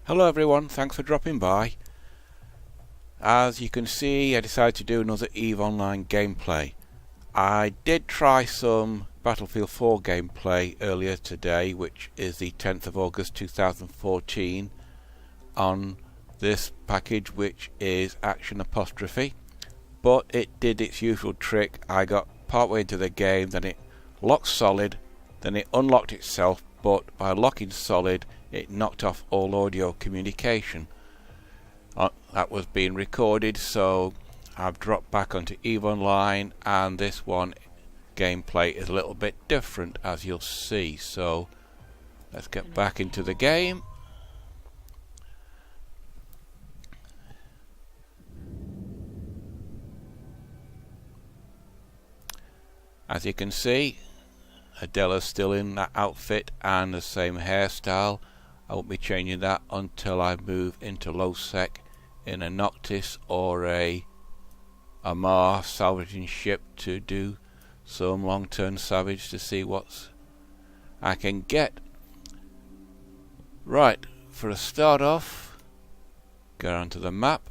Hello everyone, thanks for dropping by. As you can see, I decided to do another EVE Online gameplay. I did try some Battlefield 4 gameplay earlier today, which is the 10th of August 2014, on this package which is Action Apostrophe. But it did its usual trick. I got partway into the game, then it locked solid, then it unlocked itself, but by locking solid it knocked off all audio communication. That was being recorded, so I've dropped back onto EVE Online, and this one gameplay is a little bit different, as you'll see. So let's get back into the game. As you can see, Adela's still in that outfit and the same hairstyle. I won't be changing that until I move into low sec in a Noctis or a Amarr salvaging ship to do some long-term salvage to see what I can get. Right, for a start off, go onto the map.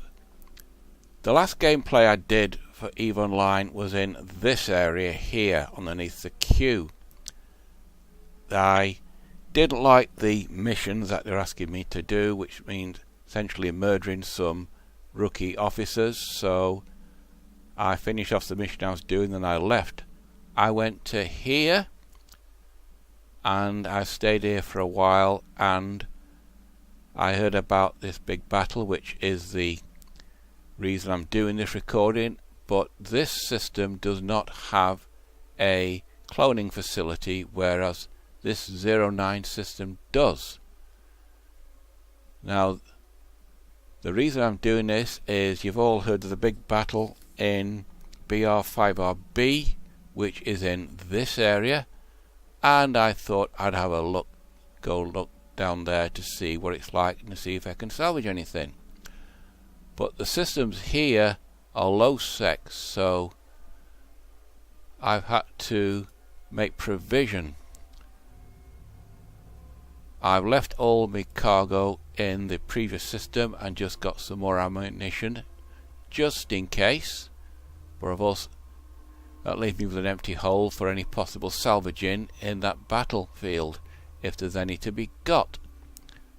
The last gameplay I did for EVE Online was in this area here underneath the queue. I didn't like the missions that they're asking me to do, which means essentially murdering some rookie officers, so I finished off the mission I was doing and I left. I went to here and I stayed here for a while, and I heard about this big battle, which is the reason I'm doing this recording. But this system does not have a cloning facility, whereas this 09 system does. Now, the reason I'm doing this is you've all heard of the big battle in B-R5RB, which is in this area, and I thought I'd have a look, go look down there to see what it's like and to see if I can salvage anything. But the systems here are low sec, so I've had to make provision. I've left all my cargo in the previous system and just got some more ammunition just in case, but I've also that leaves me with an empty hole for any possible salvaging in that battlefield if there's any to be got.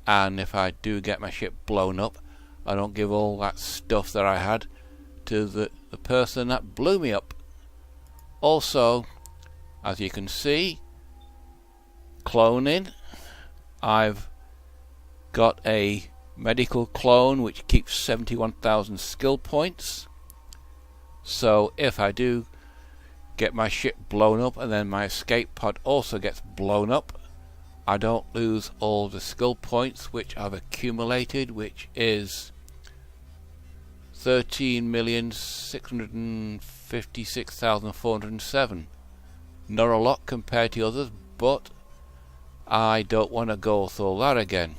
And if I do get my ship blown up, I don't give all that stuff that I had to the person that blew me up. Also, as you can see, cloning. I've got a medical clone which keeps 71,000 skill points, so if I do get my ship blown up and then my escape pod also gets blown up, I don't lose all the skill points which I've accumulated, which is 13,656,407. Not a lot compared to others, but I don't want to go through all that again.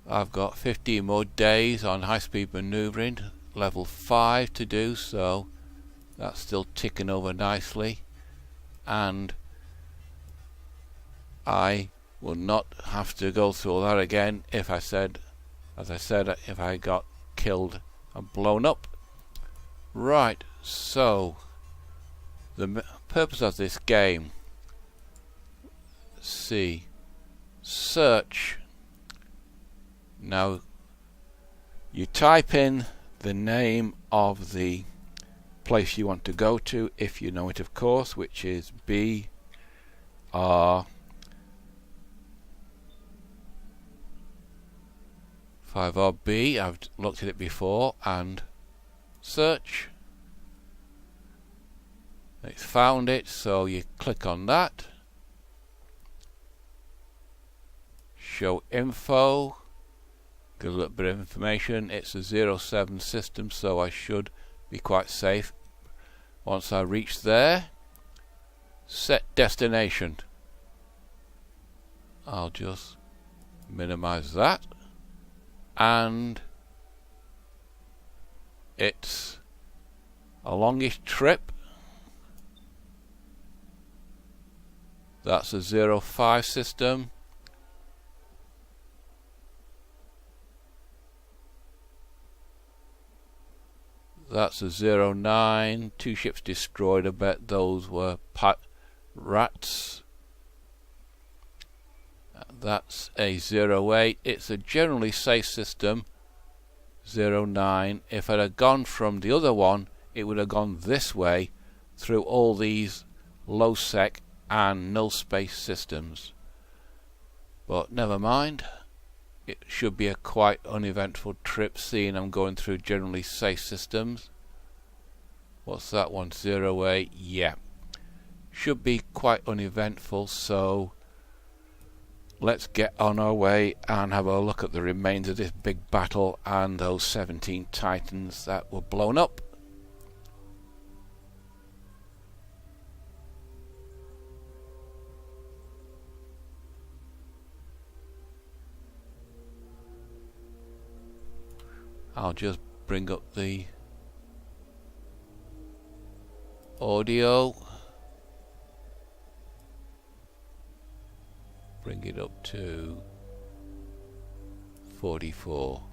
I've got 15 more days on high-speed manoeuvring, level 5 to do, so that's still ticking over nicely, and I will not have to go through all that again if I said, as I said, if I got killed and blown up. Right, so the purpose of this game, see, search. Now you type in the name of the place you want to go to, if you know it of course, which is B-R5RB. I've looked at it before, and search. It's found it, so you click on that. Show info, give a little bit of information. It's a 07 system, so I should be quite safe. Once I reach there, set destination. I'll just minimize that, and it's a longish trip. That's a 05 system. That's a 09. 2 ships destroyed. I bet those were rats. That's a 08. It's a generally safe system. 09. If I'd have gone from the other one, it would have gone this way through all these low sec and null space systems. But never mind. It should be a quite uneventful trip, seeing I'm going through generally safe systems. What's that one? 08. Yeah. Should be quite uneventful, so let's get on our way and have a look at the remains of this big battle and those 17 Titans that were blown up. I'll just bring up the audio. Bring it up to 44.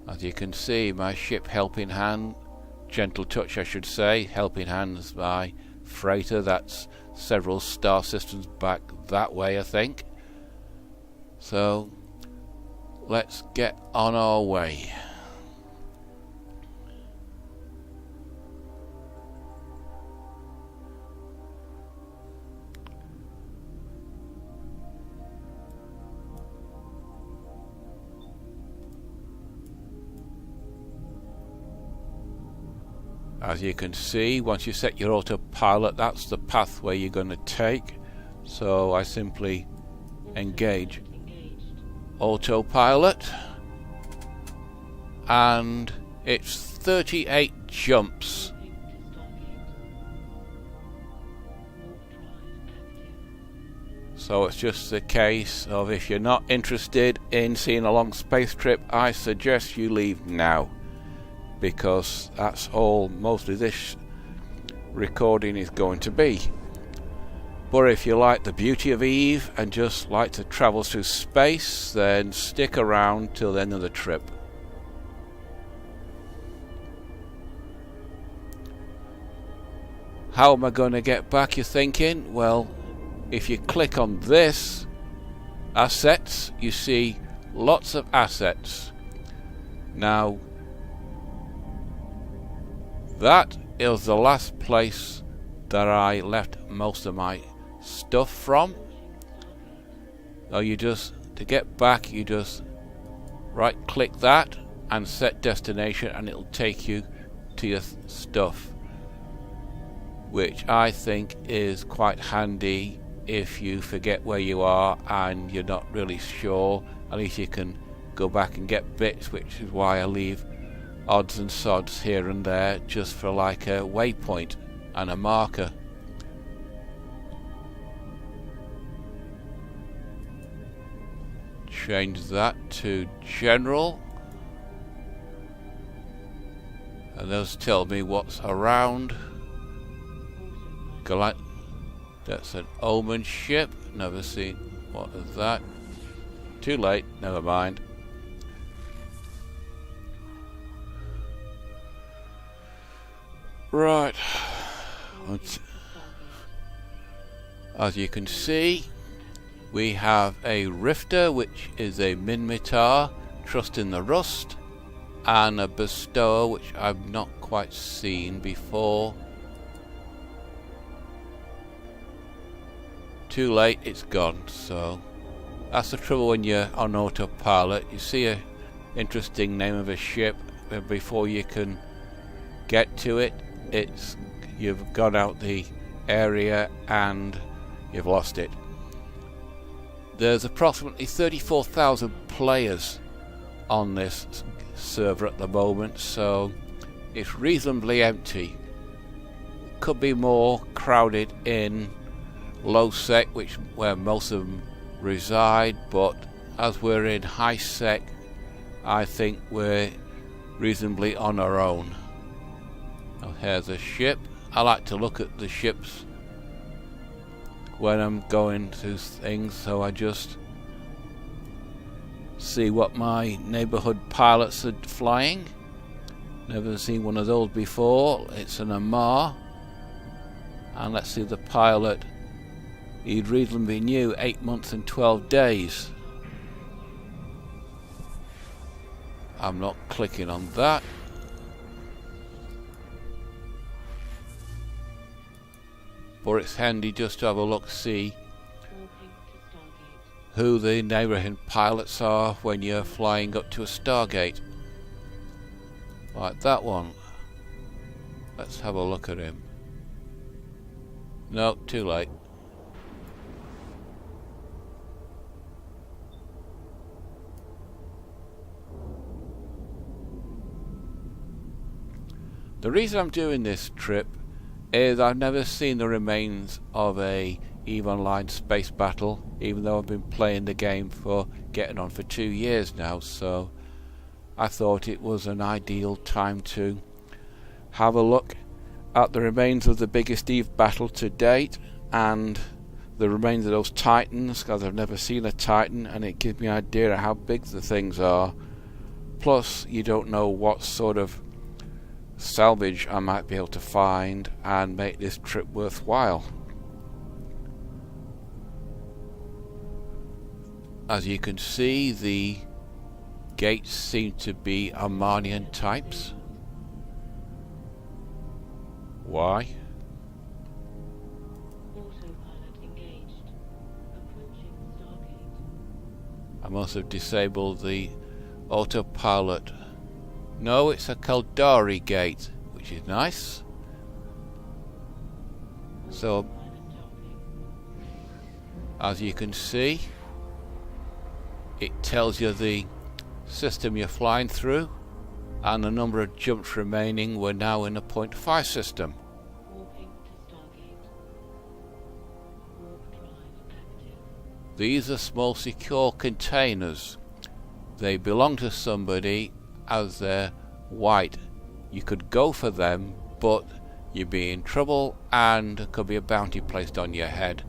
As you can see, my ship Helping Hand, Gentle Touch I should say, Helping Hand's my freighter. That's several star systems back that way, I think. So let's get on our way. As you can see, once you set your autopilot, that's the pathway you're going to take. So I simply engage autopilot, and it's 38 jumps. So it's just a case of, if you're not interested in seeing a long space trip, I suggest you leave now, because that's all mostly this recording is going to be. But if you like the beauty of Eve and just like to travel through space, then stick around till the end of the trip. How am I going to get back, you're thinking? Well, if you click on this, assets, you see lots of assets. Now, that is the last place that I left most of my stuff from. Now you just, to get back, you just right click that and set destination, and it'll take you to your stuff, which I think is quite handy if you forget where you are and you're not really sure. At least you can go back and get bits, which is why I leave odds and sods here and there, just for like a waypoint and a marker. Change that to general, and those tell me what's around. That's an Omen ship, never seen. What is that? Too late, never mind. Right, as you can see, we have a Rifter, which is a Minmatar, Trust in the Rust, and a Bestower, which I've not quite seen before. Too late, it's gone. So that's the trouble when you're on autopilot. You see a interesting name of a ship, but before you can get to it, you've gone out the area and you've lost it. There's approximately 34,000 players on this server at the moment, so it's reasonably empty. Could be more crowded in low sec, where most of them reside, but as we're in high sec, I think we're reasonably on our own. Now here's a ship. I like to look at the ships when I'm going to things, so I just see what my neighbourhood pilots are flying. Never seen one of those before. It's an Amarr. And let's see the pilot. He'd reasonably new, 8 months and 12 days. I'm not clicking on that. But it's handy just to have a look, see who the neighbourhood pilots are when you're flying up to a Stargate. Like that one. Let's have a look at him. No, too late. The reason I'm doing this trip is I've never seen the remains of a EVE Online space battle, even though I've been playing the game for getting on for 2 years now, so I thought it was an ideal time to have a look at the remains of the biggest EVE battle to date and the remains of those Titans, because I've never seen a Titan, and it gives me an idea of how big the things are. Plus, you don't know what sort of salvage I might be able to find and make this trip worthwhile. As you can see, the gates seem to be Amarrian types. Why? Autopilot engaged. Approaching Stargate. I must have disabled the autopilot. No, it's a Caldari gate, which is nice. So, as you can see, it tells you the system you're flying through and the number of jumps remaining. We're now in a 0.5 system. Warping to Stargate. Warp drive active. These are small secure containers. They belong to somebody as they're white. You could go for them, but you'd be in trouble and there could be a bounty placed on your head,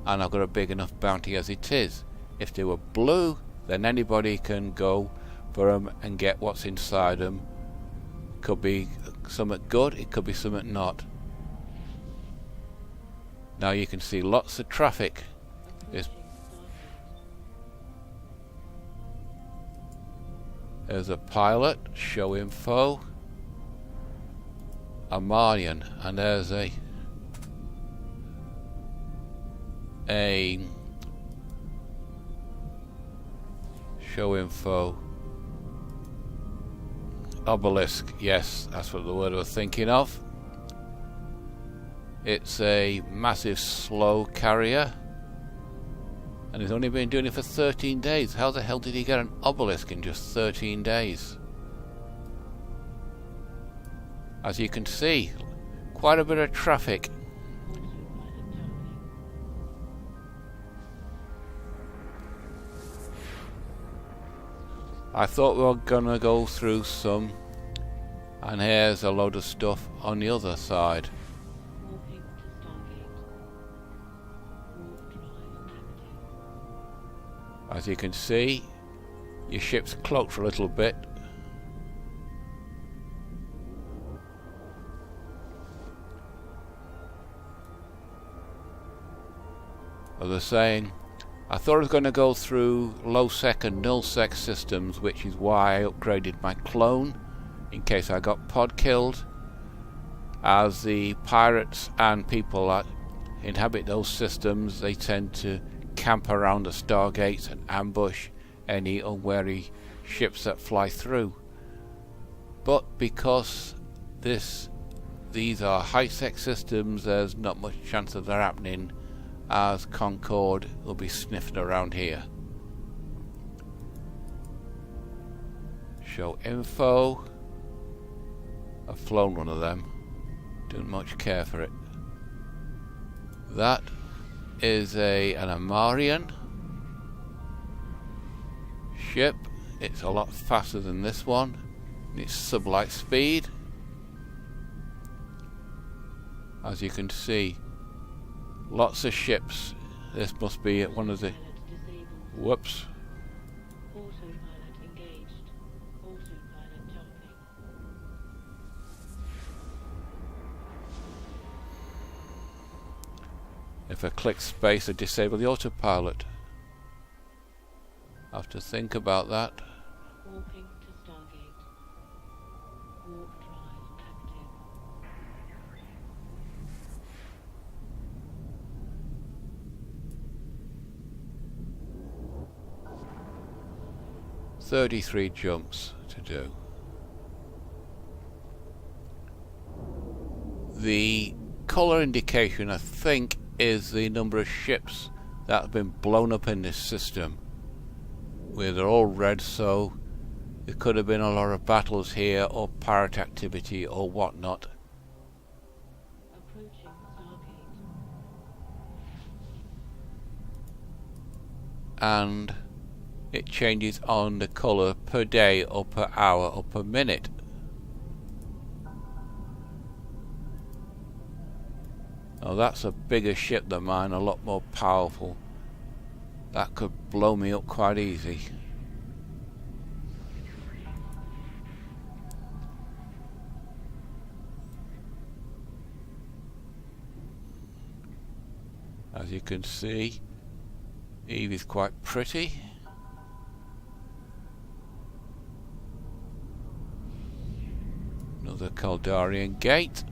and I've got a big enough bounty as it is. If they were blue, then anybody can go for them and get what's inside them. Could be something good, it could be something not. Now you can see lots of traffic. There's a pilot, show info, Amarrian, and there's a show info, obelisk. Yes, that's what the word I was thinking of. It's a massive slow carrier, and he's only been doing it for 13 days. How the hell did he get an obelisk in just 13 days? As you can see, quite a bit of traffic. I thought we were gonna go through some, and here's a load of stuff on the other side. Warping to Stargate. Warp drive active. As you can see, your ship's cloaked for a little bit. As I was saying, I thought I was going to go through low sec and null sec systems, which is why I upgraded my clone in case I got pod killed, as the pirates and people that inhabit those systems, they tend to camp around the stargates and ambush any unwary ships that fly through. But because these are high sec systems, there's not much chance of that happening, as Concorde will be sniffing around here. Show info. I've flown one of them. Don't much care for it. That is an Amarrian ship. It's a lot faster than this one. It's sublight speed. As you can see, lots of ships. This must be one of the... Whoops. Autopilot If I click space, I disable the autopilot. I have to think about that. Warping to Stargate. Warp drive active. 33 jumps to do. The colour indication, I think, is the number of ships that have been blown up in this system, where they're all red, so there could have been a lot of battles here or pirate activity or whatnot. Approaching Stargate. And it changes on the colour per day or per hour or per minute. Oh, that's a bigger ship than mine, a lot more powerful. That could blow me up quite easy. As you can see, Eve is quite pretty. Another Caldarian gate.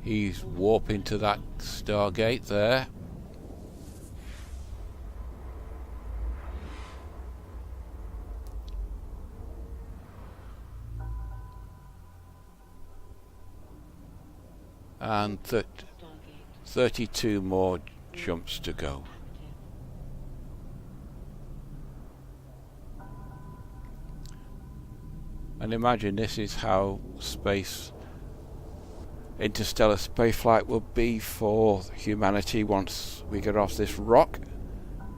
He's warping to that Stargate there. And 32 more jumps to go. And imagine this is how interstellar spaceflight will be for humanity once we get off this rock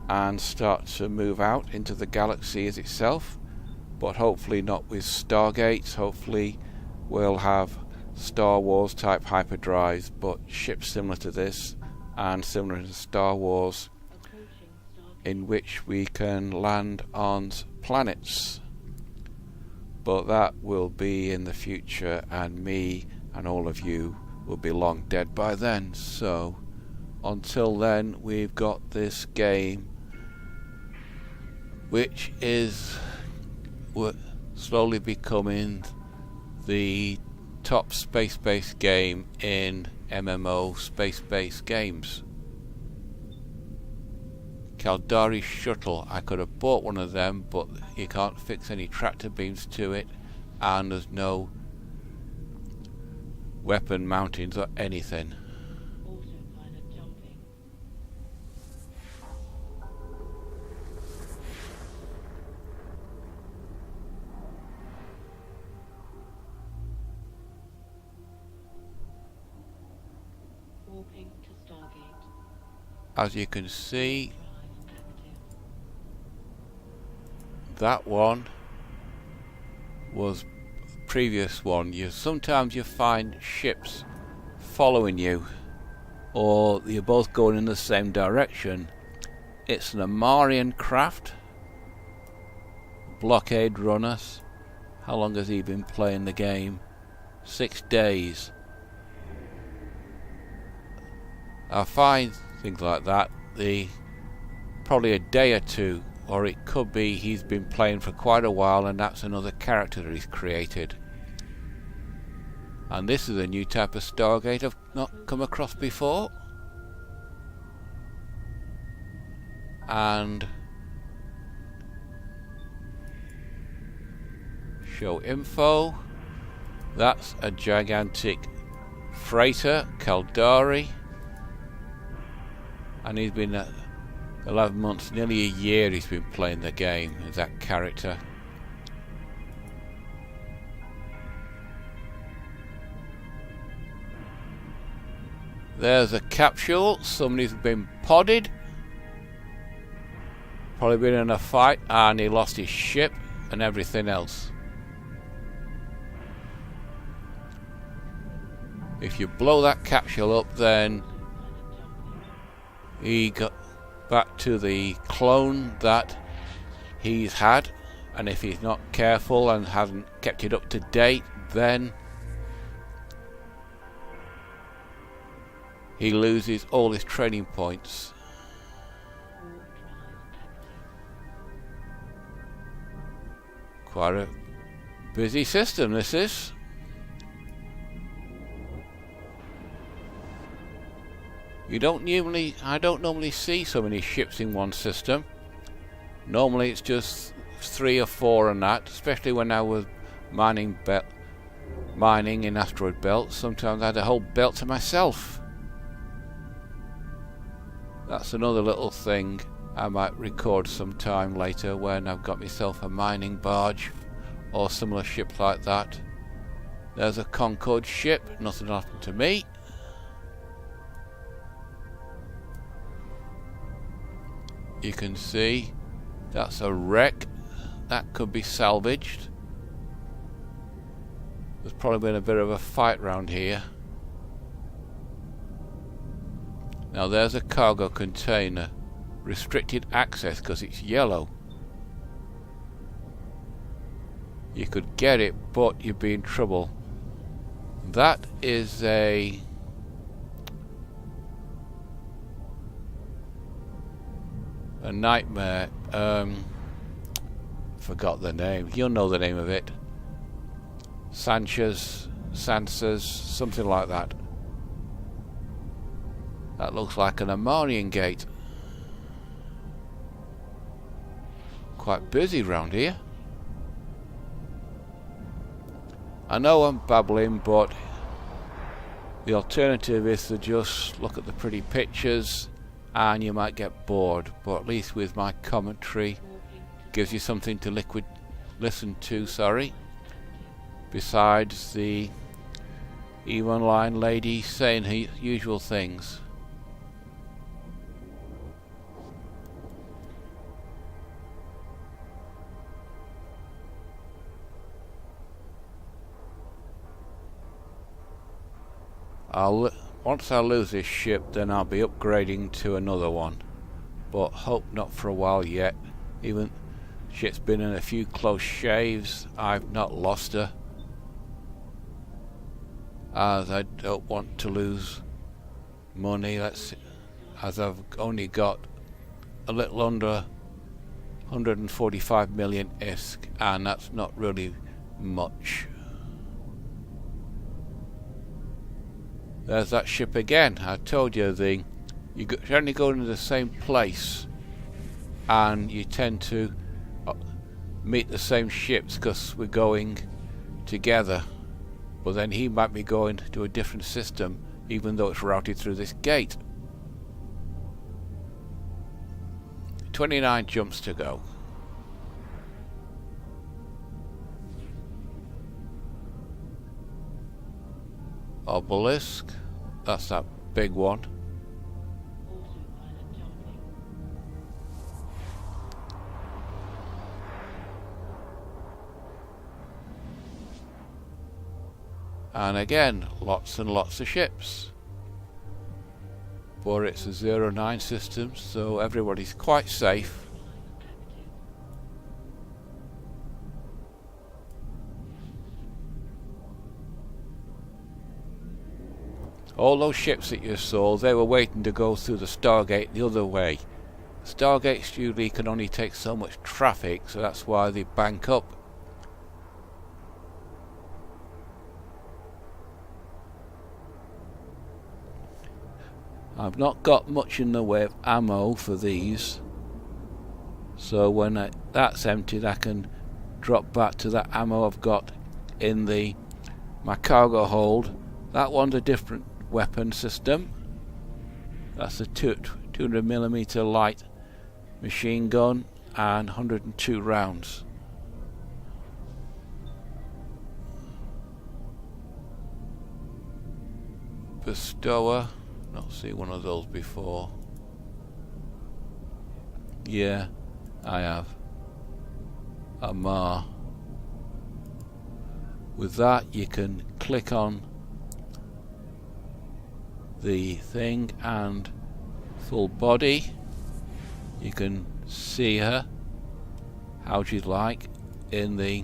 and start to move out into the galaxy as itself, but hopefully not with Stargates. Hopefully we'll have Star Wars type hyperdrives, but ships similar to this and similar to Star Wars, in which we can land on planets. But that will be in the future, and me and all of you will be long dead by then. So until then, we've got this game, which is slowly becoming the top space-based game in MMO space-based games. Caldari shuttle, I could have bought one of them, but you can't fix any tractor beams to it, and there's no weapon mountings or anything. Autopilot jumping. Warping to Stargate. As you can see, Drive active. that one was previous one. Sometimes you find ships following you, or you're both going in the same direction. It's an Amarrian craft, blockade runners. How long has he been playing the game? 6 days. I find things like that, probably a day or two, or it could be he's been playing for quite a while and that's another character that he's created. And this is a new type of Stargate I've not come across before. And show info. That's a gigantic freighter, Caldari. And he's been 11 months, nearly a year he's been playing the game as that character. There's a capsule, somebody's been podded. Probably been in a fight and he lost his ship and everything else. If you blow that capsule up, then he got back to the clone that he's had, and if he's not careful and hasn't kept it up to date, then he loses all his training points. Warp drive active. Quite a busy system this is. I don't normally see so many ships in one system. Normally it's just 3 or 4 and that, especially when I was mining in asteroid belts. Sometimes I had a whole belt to myself. That's another little thing I might record sometime later when I've got myself a mining barge or similar ship like that. There's a Concorde ship, nothing happened to me. You can see that's a wreck that could be salvaged. There's probably been a bit of a fight round here. Now there's a cargo container, restricted access because it's yellow. You could get it, but you'd be in trouble. That is a nightmare. Forgot the name. You'll know the name of it. Sanchez, something like that. That looks like an Amarrian gate. Quite busy round here. I know I'm babbling, but the alternative is to just look at the pretty pictures and you might get bored, but at least with my commentary gives you something to listen to, besides the EVE Online lady saying her usual things. Once I lose this ship, then I'll be upgrading to another one, but hope not for a while yet. Even ship's been in a few close shaves, I've not lost her, as I don't want to lose money. As I've only got a little under 145 million ISK, and that's not really much. There's that ship again. I told you you only go into the same place and you tend to meet the same ships because we're going together, but then he might be going to a different system even though it's routed through this gate. 29 jumps to go. Obelisk, that's that big one. Autopilot jumping. And again, lots and lots of ships. But it's a 09 system, so everybody's quite safe. All those ships that you saw, they were waiting to go through the Stargate the other way. Stargates usually can only take so much traffic, so that's why they bank up. I've not got much in the way of ammo for these, so when that's emptied I can drop back to that ammo I've got in my cargo hold. That one's a different weapon system. That's a 200mm light machine gun and 102 rounds. Bestower, not seen one of those before. Yeah, I have. Amarr. With that you can click on the thing and full body. You can see her how she'd like in the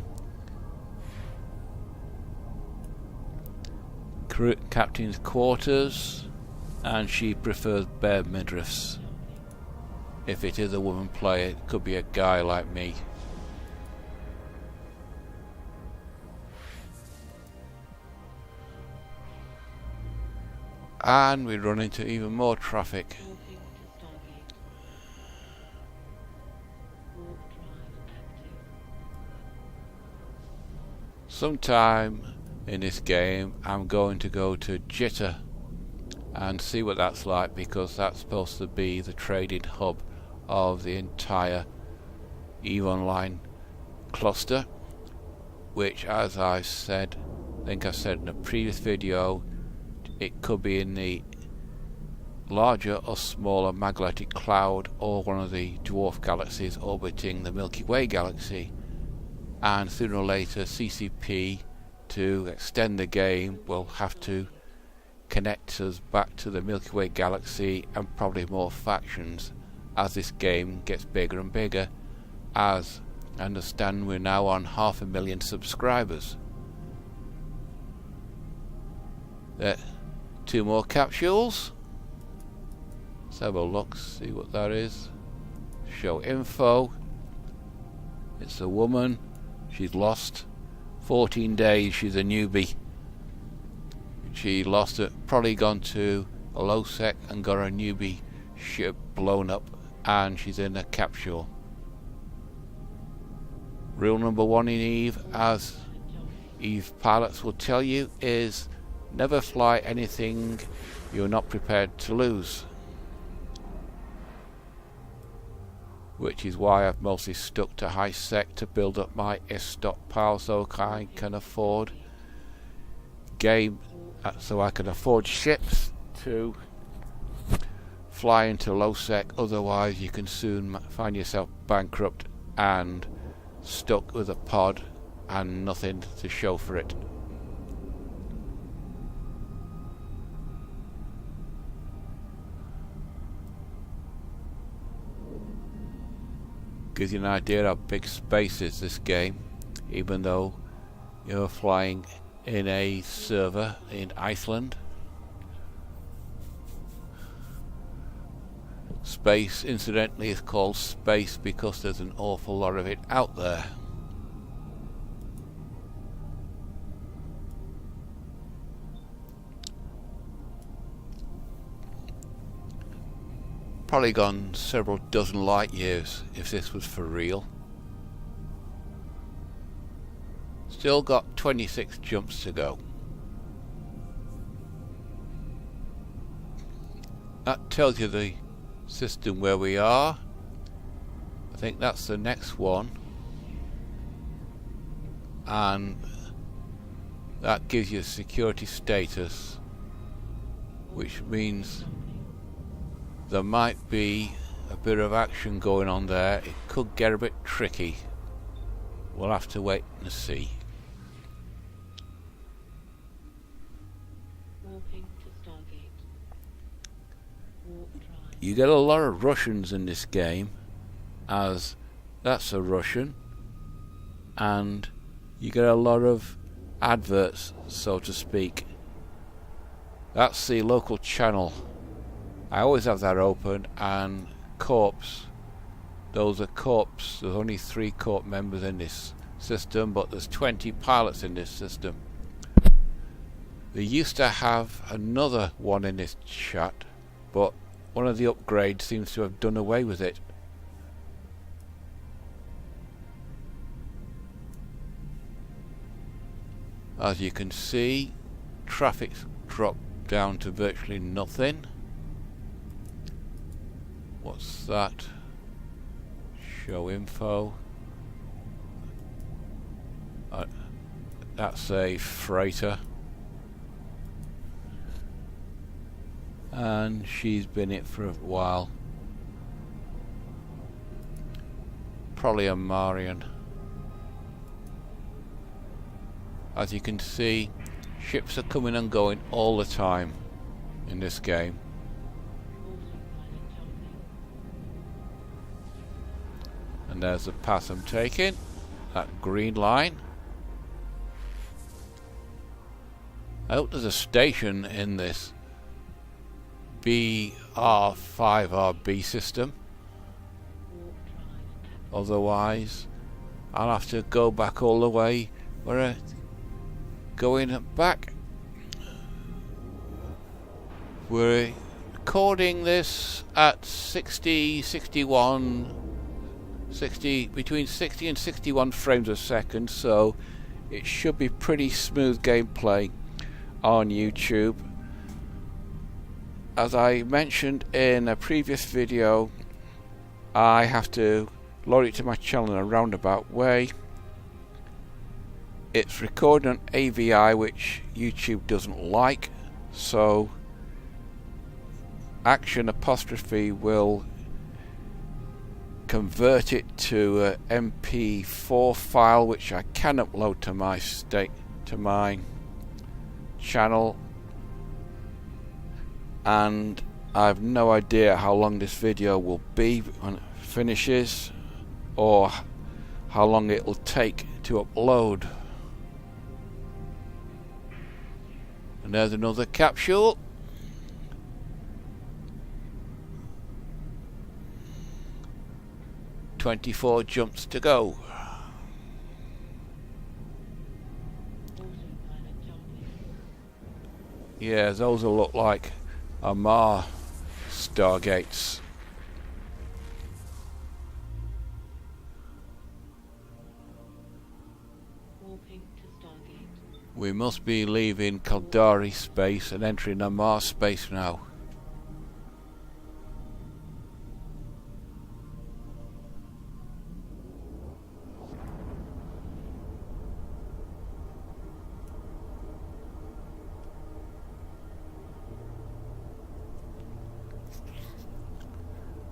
captain's quarters, and she prefers bare midriffs. If it is a woman player, it could be a guy like me. And we run into even more traffic. Moving to Stargate. Warp drive active. Sometime in this game I'm going to go to Jitter and see what that's like, because that's supposed to be the trading hub of the entire EVE Online cluster, which, as I said, I think I said in a previous video, it could be in the larger or smaller Magellanic Cloud or one of the dwarf galaxies orbiting the Milky Way galaxy, and sooner or later CCP, to extend the game, will have to connect us back to the Milky Way galaxy and probably more factions as this game gets bigger and bigger. As I understand, we're now on 500,000 subscribers. Two more capsules. Let's have a look, see what that is. Show info. It's a woman. She's lost 14 days. She's a newbie. She lost it, probably gone to a low sec and got her newbie ship blown up, and she's in a capsule. Rule number 1 in EVE, as EVE pilots will tell you, is never fly anything you're not prepared to lose. Which is why I've mostly stuck to high sec to build up my stockpile, so I can afford ships to fly into low sec. Otherwise you can soon find yourself bankrupt and stuck with a pod and nothing to show for it. Gives you an idea how big space is this game, even though you're flying in a server in Iceland. Space, incidentally, is called space because there's an awful lot of it out there. Probably gone several dozen light years if this was for real. Still got 26 jumps to go. That tells you the system where we are. I think that's the next one, and that gives you security status, which means there might be a bit of action going on there. It could get a bit tricky. We'll have to wait and see. Warping to Stargate. Warp drive. You get a lot of Russians in this game, as that's a Russian, and you get a lot of adverts, so to speak. That's the local channel. I always have that open, and Corps. Those are Corps. There's only 3 Corps members in this system, but there's 20 pilots in this system. They used to have another one in this chat, but one of the upgrades seems to have done away with it. As you can see, traffic's dropped down to virtually nothing. What's that? Show info. That's a freighter, and she's been it for a while. Probably a Marian. As you can see, ships are coming and going all the time in this game. And there's the path I'm taking, that green line. I hope there's a station in this B-R5RB system. Warp drive active. Otherwise, I'll have to go back all the way. We're going back. We're recording this at 60, 61, 60, between 60 and 61 frames a second, so it should be pretty smooth gameplay on YouTube. As I mentioned in a previous video, I have to load it to my channel in a roundabout way. It's recording on AVI, which YouTube doesn't like, so Action apostrophe will convert it to a MP4 file, which I can upload to my channel, and I have no idea how long this video will be when it finishes, or how long it will take to upload. And there's another capsule. "24 jumps to go." Autopilot jumping. Yeah, those will look like Amarr stargates. Warping to Stargate. We must be leaving Caldari space and entering Amarr space now.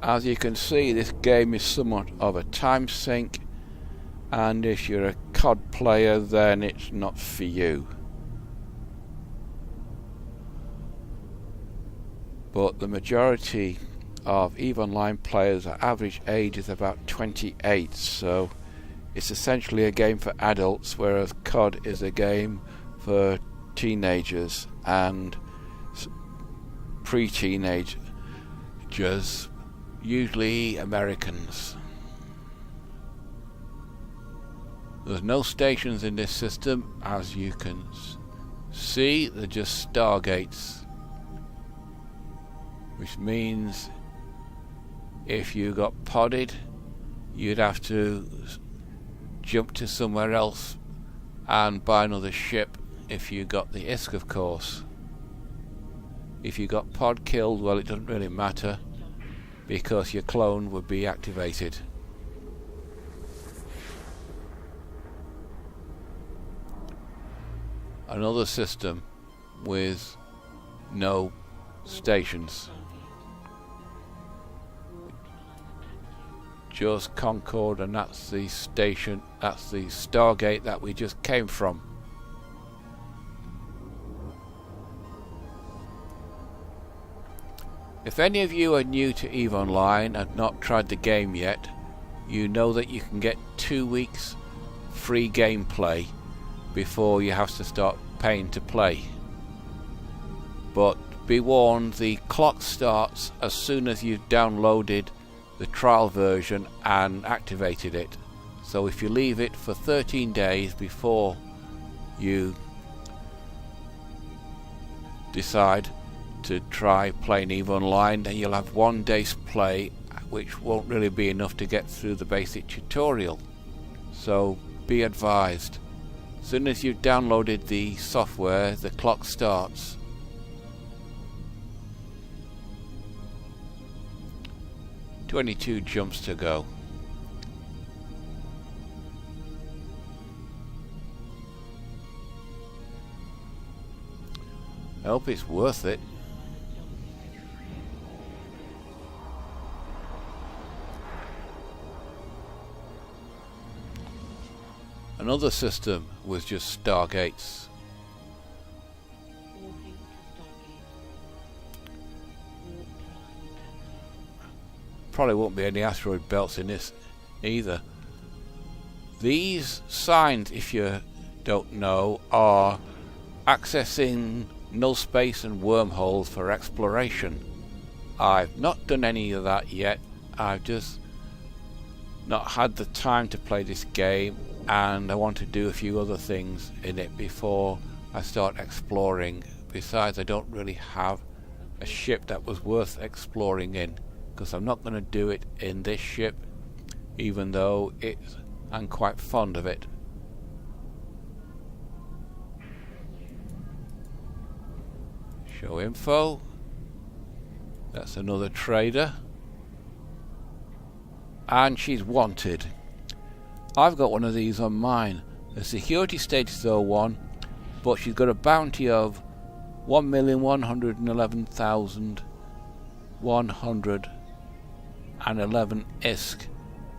As you can see, this game is somewhat of a time sink, and if you're a COD player, then it's not for you. But the majority of EVE Online players, our average age is about 28, so it's essentially a game for adults, whereas COD is a game for teenagers and pre-teenagers, usually Americans. There's no stations in this system, as you can see. They're just stargates, which means if you got podded, you'd have to jump to somewhere else and buy another ship if you got the ISK, of course. If you got pod killed, well, it doesn't really matter, because your clone would be activated. Another system with no stations. Just Concord, and that's the station, that's the Stargate that we just came from. If any of you are new to EVE Online and not tried the game yet, you know that you can get 2 weeks free gameplay before you have to start paying to play. But be warned, the clock starts as soon as you've downloaded the trial version and activated it. So if you leave it for 13 days before you decide to try playing EVE Online, then you'll have 1 day's play, which won't really be enough to get through the basic tutorial. So be advised, as soon as you've downloaded the software, the clock starts. "22 jumps to go." I hope it's worth it. Another system was just stargates. Warping to Stargate. Warp drive active. Probably won't be any asteroid belts in this either. These signs, if you don't know, are accessing null space and wormholes for exploration. I've not done any of that yet. I've just not had the time to play this game, and I want to do a few other things in it before I start exploring. Besides, I don't really have a ship that was worth exploring in, because I'm not going to do it in this ship, even though I'm quite fond of it. Show info. That's another trader. And she's wanted. I've got one of these on mine. The security status is 01, but she's got a bounty of 1,111,111 ISK.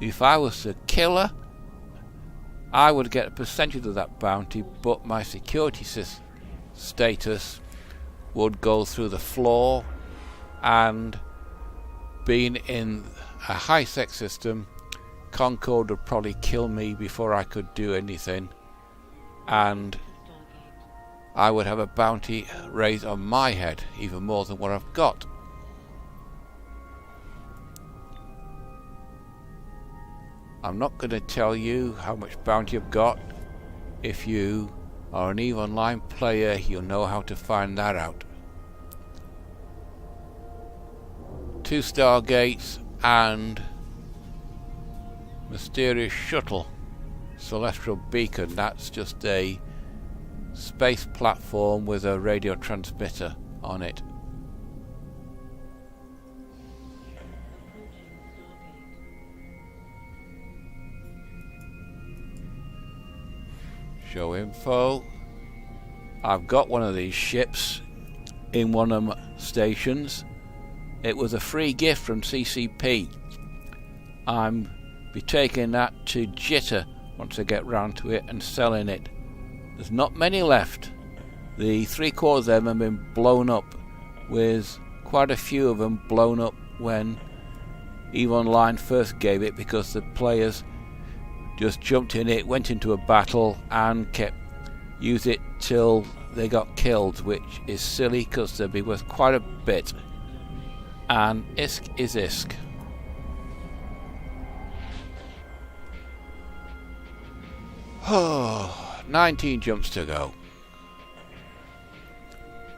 If I was to kill her, I would get a percentage of that bounty, but my security status would go through the floor, and being in a high-sec system, Concord would probably kill me before I could do anything, and I would have a bounty raised on my head, even more than what I've got. I'm not going to tell you how much bounty I've got. If you are an EVE Online player, you'll know how to find that out. 2 Stargates and mysterious shuttle, celestial beacon. That's just a space platform with a radio transmitter on it. Show info. I've got one of these ships in one of my stations. It was a free gift from CCP. I'm be taking that to Jitter once I get round to it and selling it. There's not many left. The 3/4 of them have been blown up, with quite a few of them blown up when EVE Online first gave it, because the players just jumped in it, went into a battle and kept use it till they got killed, which is silly because they'll be worth quite a bit. And ISK is ISK. Oh, 19 jumps to go.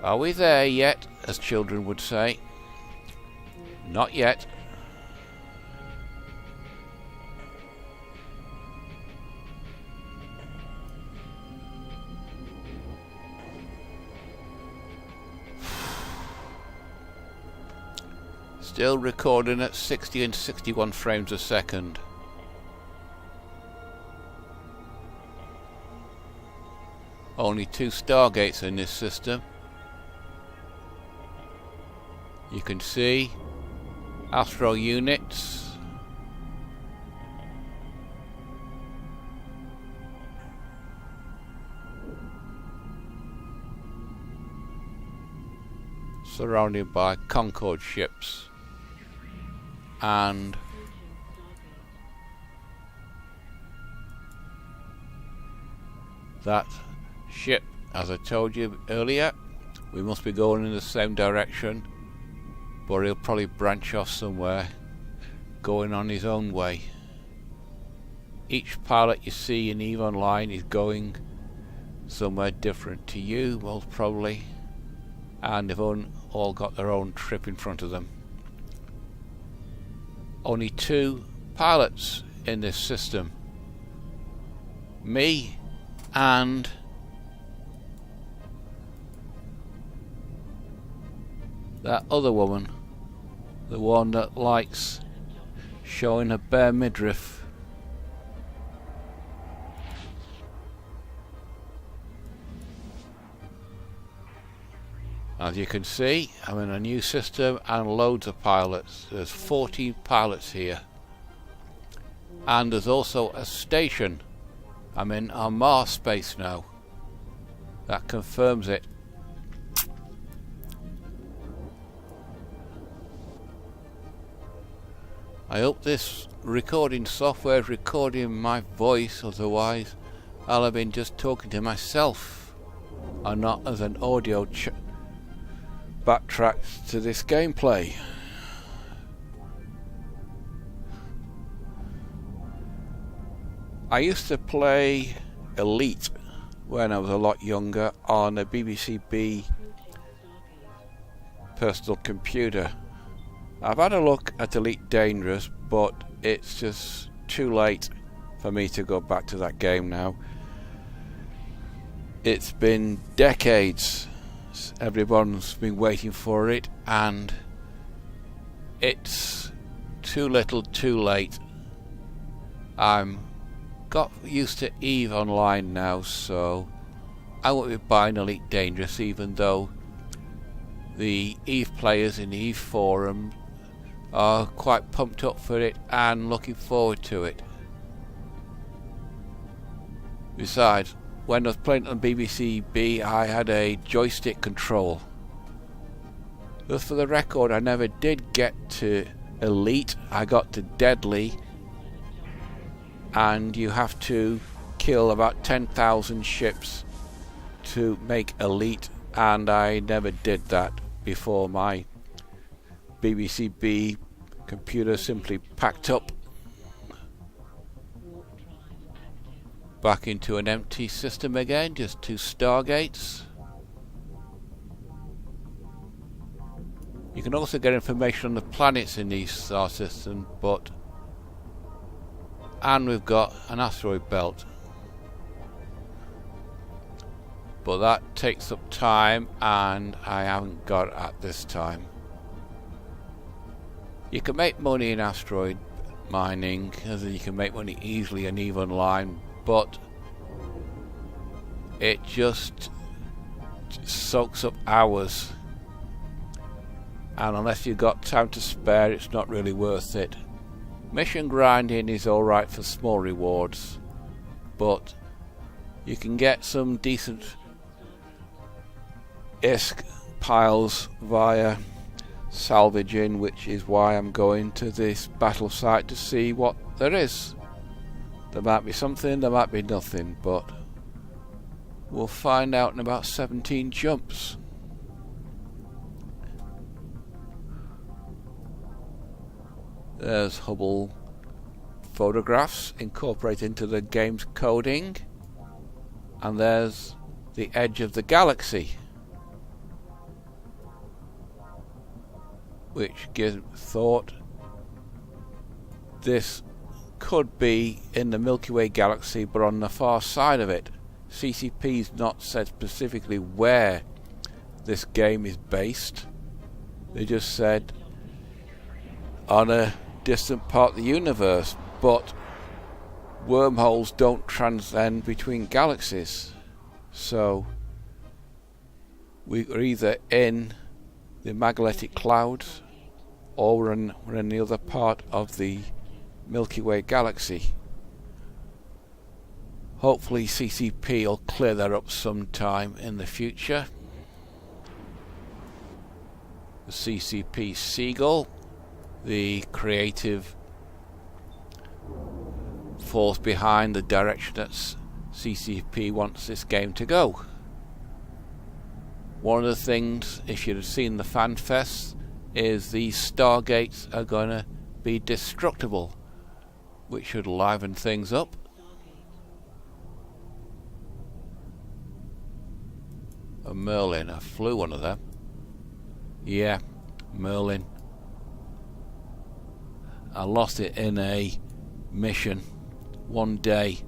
Are we there yet, as children would say? Not yet. Still recording at 60 and 61 frames a second. Only 2 Stargates in this system. You can see Astro units. Surrounded by Concord ships. And that ship, as I told you earlier, we must be going in the same direction, but he'll probably branch off somewhere, going on his own way. Each pilot you see in EVE Online is going somewhere different to you, most probably, and they've all got their own trip in front of them. Only 2 pilots in this system. Me and that other woman, the one that likes showing her bare midriff. As you can see, I'm in a new system and loads of pilots. There's 14 pilots here. And there's also a station. I'm in Amarr space now. That confirms it. I hope this recording software is recording my voice, otherwise I'll have been just talking to myself and not as an audio backtrack to this gameplay. I used to play Elite when I was a lot younger on a BBC B personal computer. I've had a look at Elite Dangerous, but it's just too late for me to go back to that game now. It's been decades. Everyone's been waiting for it, and it's too little too late. I'm got used to EVE Online now, so I won't be buying Elite Dangerous, even though the EVE players in the EVE forum are quite pumped up for it and looking forward to it. Besides, when I was playing on BBC B, I had a joystick control. Just for the record, I never did get to Elite. I got to Deadly, and you have to kill about 10,000 ships to make Elite, and I never did that before my BBC B computer simply packed up back into an empty system again, just 2 stargates. You can also get information on the planets in these star systems, and we've got an asteroid belt, but that takes up time and I haven't got it at this time. You can make money in asteroid mining, as you can make money easily and EVE Online, but it just soaks up hours, and unless you've got time to spare, it's not really worth it. Mission grinding is alright for small rewards, but you can get some decent ISK piles via salvaging, which is why I'm going to this battle site to see what there is. There might be something, there might be nothing, but we'll find out in about 17 jumps. There's Hubble photographs incorporated into the game's coding, and there's the edge of the galaxy, which gives thought this could be in the Milky Way galaxy, but on the far side of it. CCP's not said specifically where this game is based. They just said on a distant part of the universe, but wormholes don't transcend between galaxies, so we're either in the magnetic clouds or we're in the other part of the Milky Way galaxy. Hopefully CCP will clear that up sometime in the future. The CCP Seagull, the creative force behind the direction that CCP wants this game to go. One of the things, if you'd have seen the fan fest, is these stargates are going to be destructible, which should liven things up. A Merlin, I flew one of them. Yeah, Merlin. I lost it in a mission one day.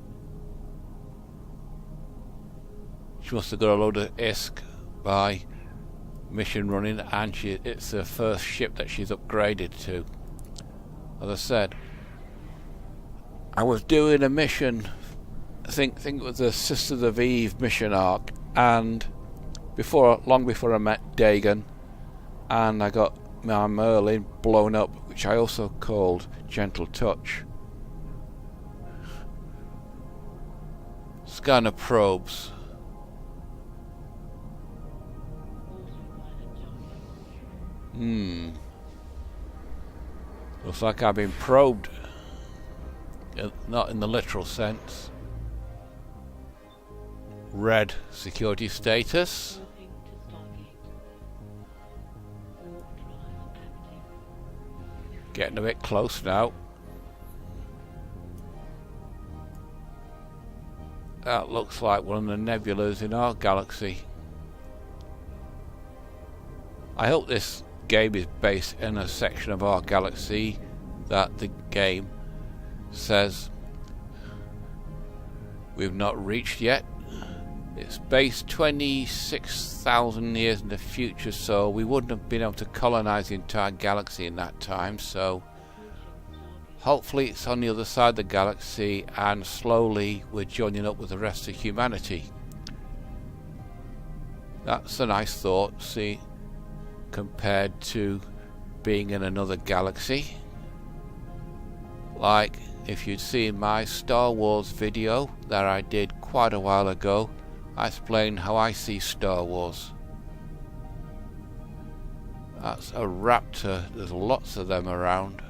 She must have got a load of ISK by mission running, and it's the first ship that she's upgraded to. As I said, I was doing a mission, I think it was the Sisters of Eve mission arc, and long before I met Dagon, and I got my Merlin blown up, which I also called Gentle Touch. Scanner probes. Looks like I've been probed. Not in the literal sense. Red security status. Getting a bit close now. That looks like one of the nebulas in our galaxy. I hope this game is based in a section of our galaxy that the game says we've not reached yet. It's based 26,000 years in the future, so we wouldn't have been able to colonize the entire galaxy in that time, so hopefully it's on the other side of the galaxy and slowly we're joining up with the rest of humanity. That's a nice thought, see, compared to being in another galaxy. Like if you'd seen my Star Wars video that I did quite a while ago, I explained how I see Star Wars. That's a raptor, there's lots of them around.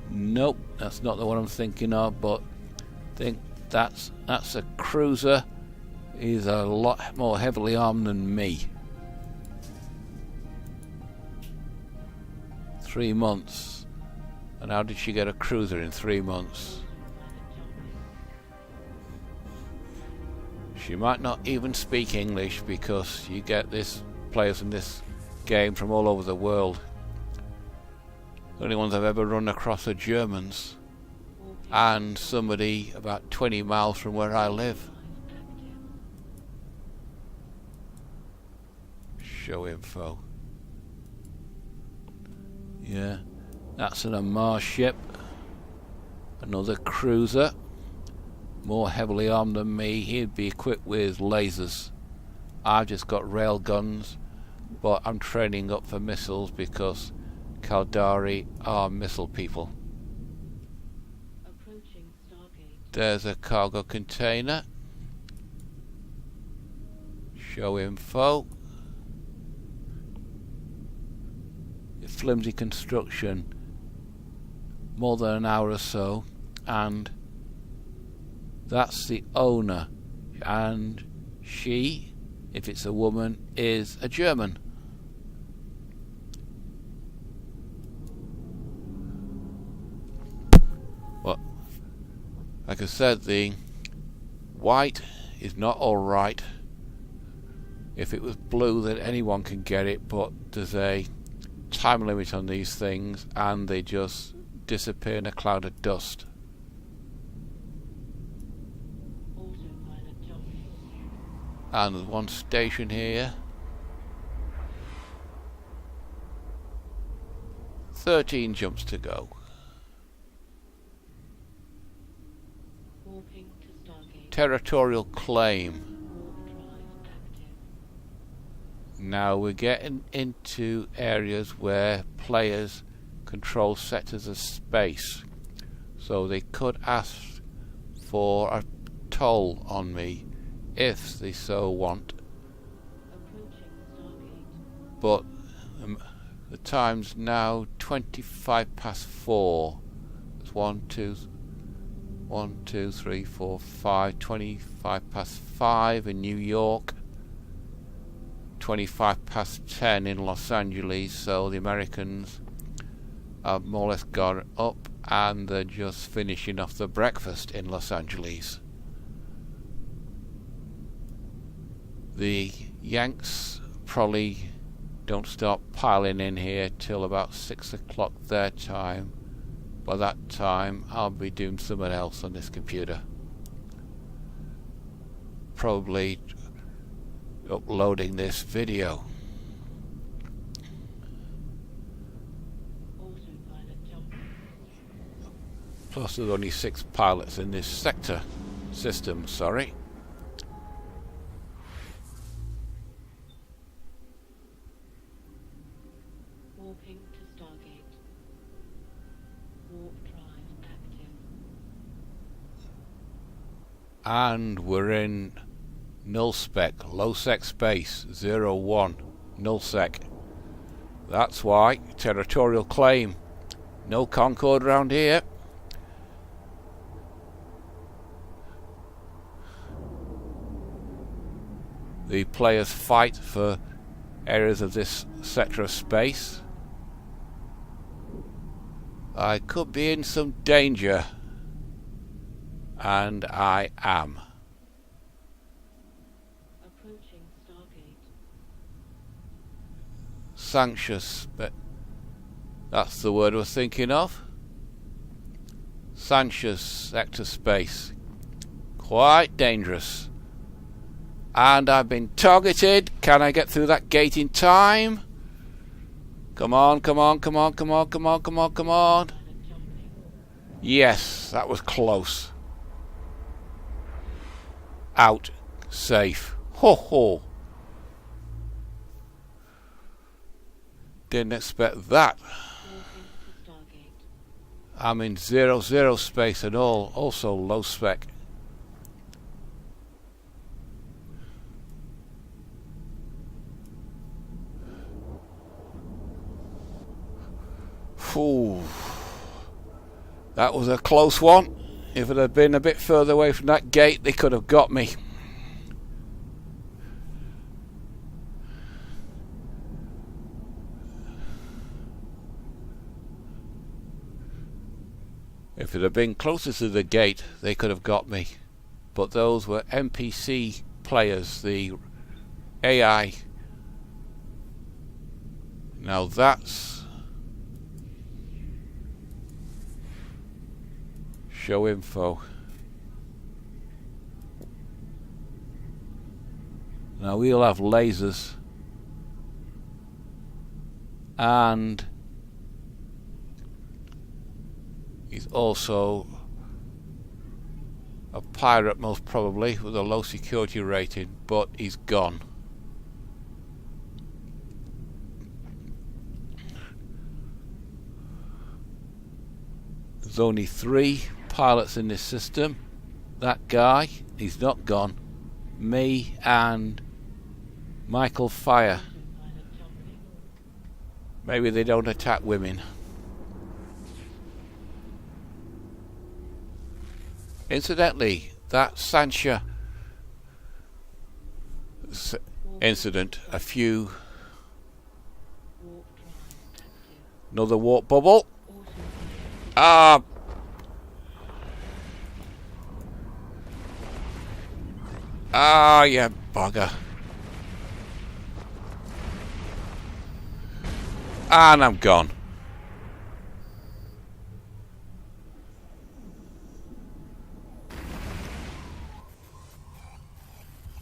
Nope, that's not the one I'm thinking of, but I think that's a cruiser. He's a lot more heavily armed than me. 3 months. And how did she get a cruiser in 3 months? She might not even speak English, because you get this players in this game from all over the world. The only ones I've ever run across are Germans, and somebody about 20 miles from where I live. Show info. Yeah, that's an Amarr ship. Another cruiser, more heavily armed than me. He'd be equipped with lasers. I've just got rail guns, but I'm training up for missiles because Caldari are missile people. Approaching Stargate. There's a cargo container. Show info. Flimsy construction, more than an hour or so, and that's the owner, and she, if it's a woman, is a German. Well, like I said, the white is not alright. If it was blue, then anyone can get it, but there's a time limit on these things and they just disappear in a cloud of dust. Autopilot jumping. And there's one station here. 13 jumps to go. Warping to Stargate. Territorial claim. Warp drive active. Now we're getting into areas where players control sectors of space, so they could ask for a toll on me if they so want, Approaching Stargate. but the time's now 25 past 4. It's 1, 2, 3, 4, 5, 25 past 5 in New York, 25 past 10 in Los Angeles, so the Americans have more or less gone up and they're just finishing off the breakfast in Los Angeles. The Yanks probably don't start piling in here till about 6 o'clock their time. By that time I'll be doing something else on this computer. Probably uploading this video. Autopilot jumping. Plus there's only 6 pilots in this sector system, sorry. Warping to Stargate. Warp drive active. And we're in null spec, low sec space, 01, null sec. That's why, territorial claim. No Concord around here. The players fight for areas of this sector of space. I could be in some danger. And I am. Approaching Stargate. Sanctious, but that's the word I was thinking of. Sanctious sector space. Quite dangerous. And I've been targeted. Can I get through that gate in time? Come on, come on, come on, come on, come on, come on, come on. Yes, that was close. Out. Safe. Ho ho. Didn't expect that. I'm in 0-0 space and all. Also low spec. Ooh. That was a close one. If it had been a bit further away from that gate, they could have got me. If it had been closer to the gate, they could have got me. But those were NPC players, the AI. Now that's... Show info. Now we'll have lasers. And he's also a pirate most probably with a low security rating, but he's gone. There's only 3 pilots in this system. That guy, he's not gone. Me and Michael Fire. Maybe they don't attack women. Incidentally, that Sancha incident, another warp bubble. Ah. Ah, yeah, bugger. And I'm gone.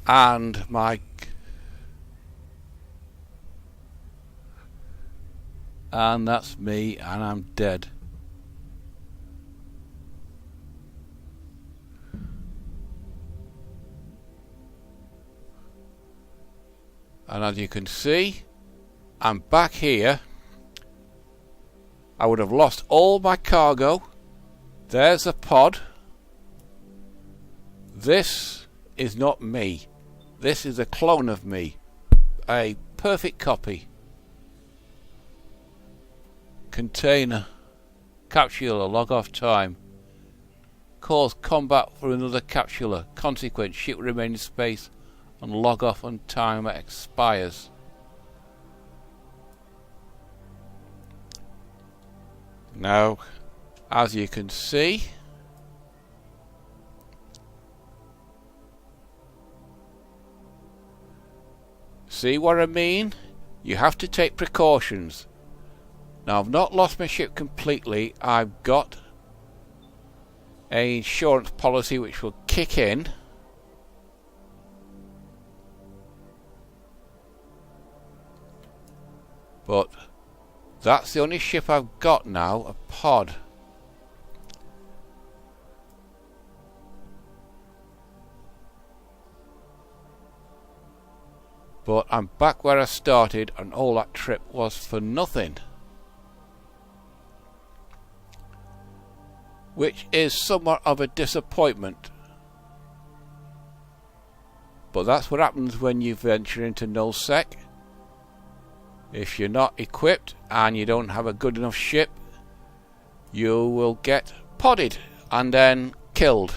And my... And that's me, and I'm dead. And as you can see, I'm back here. I would have lost all my cargo. There's a pod. This is not me. This is a clone of me. A perfect copy. Container. Capsula. Log off time. Cause combat for another capsula. Consequence. Ship remain in space. And log off when timer expires. Now, as you can see, see what I mean? You have to take precautions. Now, I've not lost my ship completely. I've got an insurance policy which will kick in. But that's the only ship I've got now, a pod. But I'm back where I started, and all that trip was for nothing. Which is somewhat of a disappointment. But that's what happens when you venture into nullsec. If you're not equipped and you don't have a good enough ship, you will get podded and then killed.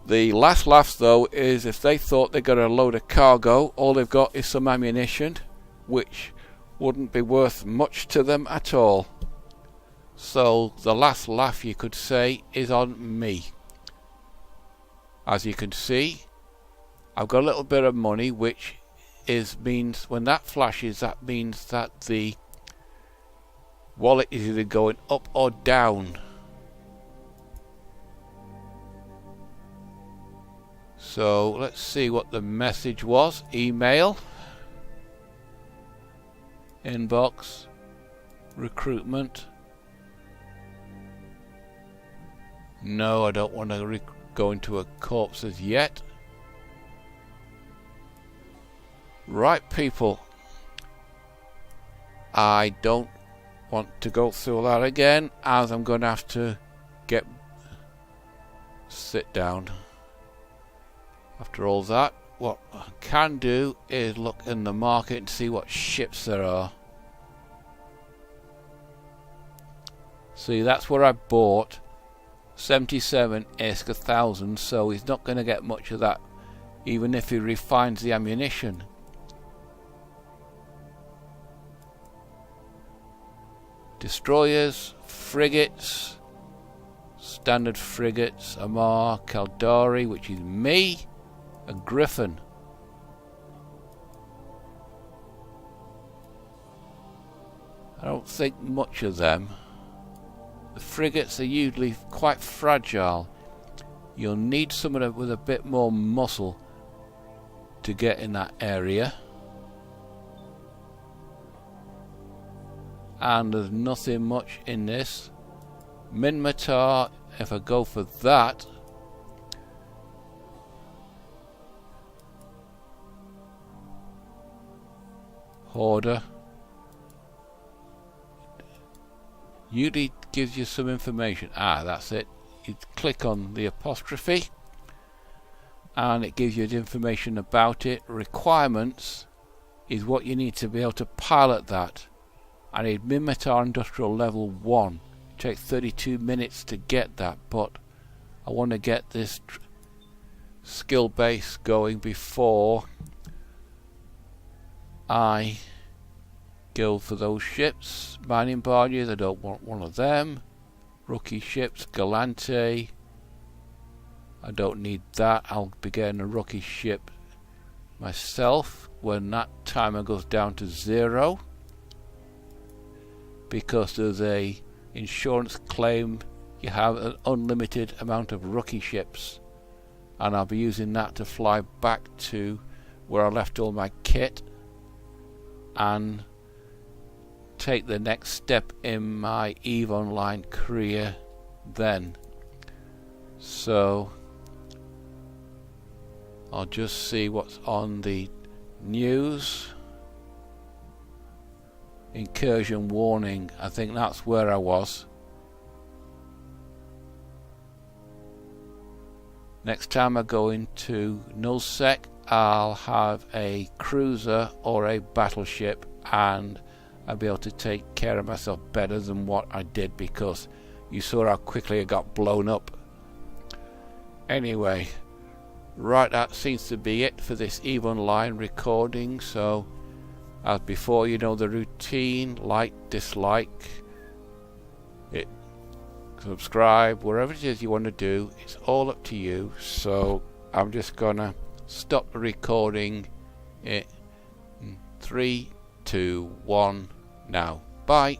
The last laughs though is if they thought they got a load of cargo, all they've got is some ammunition, which wouldn't be worth much to them at all. So the last laugh, you could say, is on me. As you can see, I've got a little bit of money, which means when that flashes, that means that the wallet is either going up or down. So let's see what the message was. Email, inbox, recruitment. No, I don't want to go into a corpse as yet. Right, people, I don't want to go through that again, as I'm going to have to sit down. After all that, what I can do is look in the market and see what ships there are. See, that's where I bought 77 ISK 1000, so he's not going to get much of that, even if he refines the ammunition. Destroyers, frigates, standard frigates, Amarr, Caldari, which is me, a Griffin. I don't think much of them. The frigates are usually quite fragile. You'll need someone with a bit more muscle to get in that area. And there's nothing much in this. Minmatar, if I go for that, Hoarder, usually gives you some information. That's it. You click on the apostrophe and it gives you the information about it. Requirements is what you need to be able to pilot that. I need Minmatar Industrial Level 1. It takes 32 minutes to get that, but I want to get this skill base going before I go for those ships. Mining barges, I don't want one of them. Rookie ships, Galante, I don't need that. I'll be getting a rookie ship myself when that timer goes down to 0, because there's a insurance claim. You have an unlimited amount of rookie ships, and I'll be using that to fly back to where I left all my kit and take the next step in my EVE Online career then. So I'll just see what's on the news. Incursion warning, I think that's where I was. Next time I go into nullsec, I'll have a cruiser or a battleship, and I'll be able to take care of myself better than what I did, because you saw how quickly I got blown up. Anyway, right, that seems to be it for this EVE Online recording. So as before, you know the routine: like, dislike it, subscribe, whatever it is you want to do, it's all up to you. So I'm just gonna stop the recording in 3, 2, 1 now. Bye.